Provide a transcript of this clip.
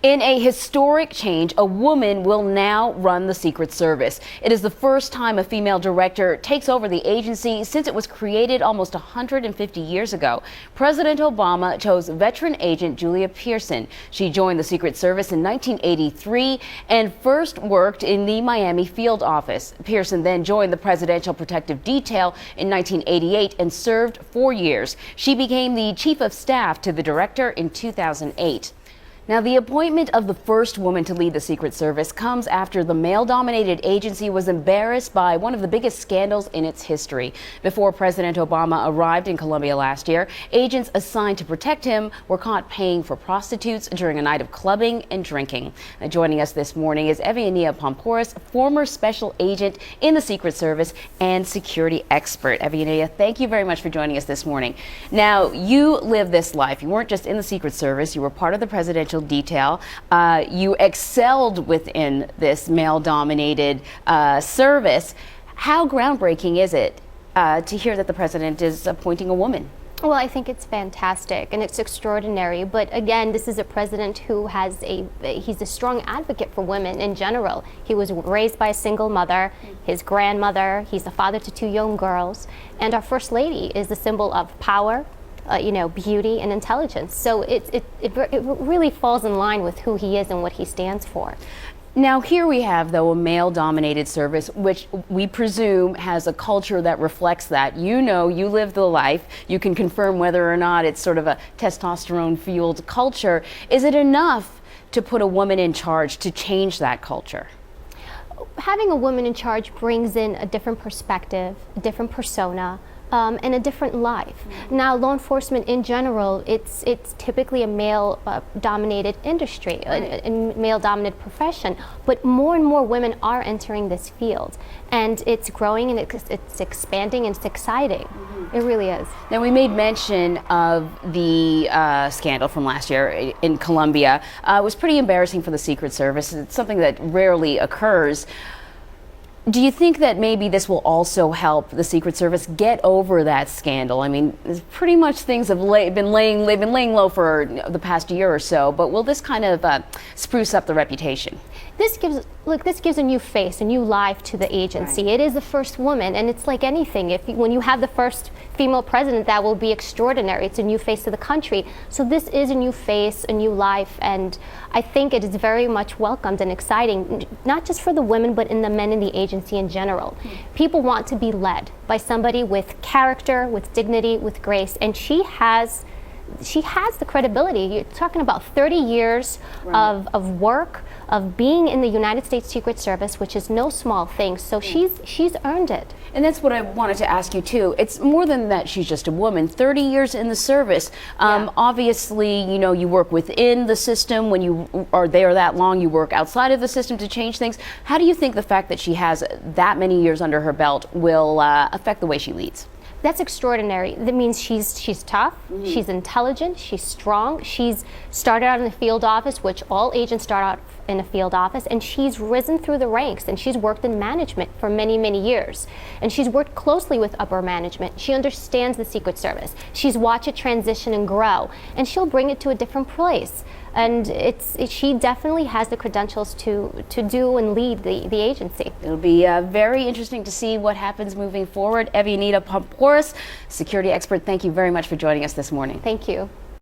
In a historic change, a woman will now run the Secret Service. It is the first time a female director takes over the agency since it was created almost 150 years ago. President Obama chose veteran agent Julia Pearson. She joined the Secret Service in 1983 and first worked in the Miami field office. Pearson then joined the Presidential Protective Detail in 1988 and served 4 years. She became the chief of staff to the director in 2008. Now, the appointment of the first woman to lead the Secret Service comes after the male-dominated agency was embarrassed by one of the biggest scandals in its history. Before President Obama arrived in Colombia last year, agents assigned to protect him were caught paying for prostitutes during a night of clubbing and drinking. Joining us this morning is Eviania Pampouras, former special agent in the Secret Service and security expert. Eviania, thank you very much for joining us this morning. Now, you live this life. You weren't just in the Secret Service, you were part of the Presidential Detail. You excelled within this male-dominated service. How groundbreaking is it to hear that the president is appointing a woman? Well, I think it's fantastic and it's extraordinary. But again, this is a president who has he's a strong advocate for women in general. He was raised by a single mother, his grandmother, he's a father to 2 young girls, and our First Lady is the symbol of power, beauty and intelligence. So it really falls in line with who he is and what he stands for. Now, here we have, though, a male-dominated service, which we presume has a culture that reflects that. You know, you live the life. You can confirm whether or not it's sort of a testosterone-fueled culture. Is it enough to put a woman in charge to change that culture? Having a woman in charge brings in a different perspective, a different persona, and a different life. Now, law enforcement in general, it's typically a male-dominated industry, a male-dominated profession, but more and more women are entering this field, and it's growing and it's expanding and it's exciting. It really is. Now, we made mention of the scandal from last year in Colombia. It was pretty embarrassing for the Secret Service. It's something that rarely occurs. Do you think that maybe this will also help the Secret Service get over that scandal? I mean, pretty much things have been laying low for the past year or so, but will this kind of spruce up the reputation? This gives a new face, a new life to the agency. Right. It is the first woman, and it's like anything. When you have the first female president, that will be extraordinary. It's a new face to the country. So this is a new face, a new life, and I think it is very much welcomed and exciting, not just for the women, but in the men in the agency in general. People want to be led by somebody with character, with dignity, with grace, and she has the credibility. You're talking about 30 years of work, of being in the United States Secret Service, which is no small thing. So she's earned it. And that's what I wanted to ask you too. It's more than that she's just a woman. 30 years in the service. Obviously, you work within the system. When you are there that long, you work outside of the system to change things. How do you think the fact that she has that many years under her belt will affect the way she leads? That's extraordinary. That means she's tough, she's intelligent, she's strong. She's started out in the field office, which all agents start out in a field office, and she's risen through the ranks, and she's worked in management for many, many years. And she's worked closely with upper management. She understands the Secret Service. She's watched it transition and grow, and she'll bring it to a different place. And she definitely has the credentials to do and lead the agency. It'll be very interesting to see what happens moving forward. Eviania Pampouras, security expert, thank you very much for joining us this morning. Thank you.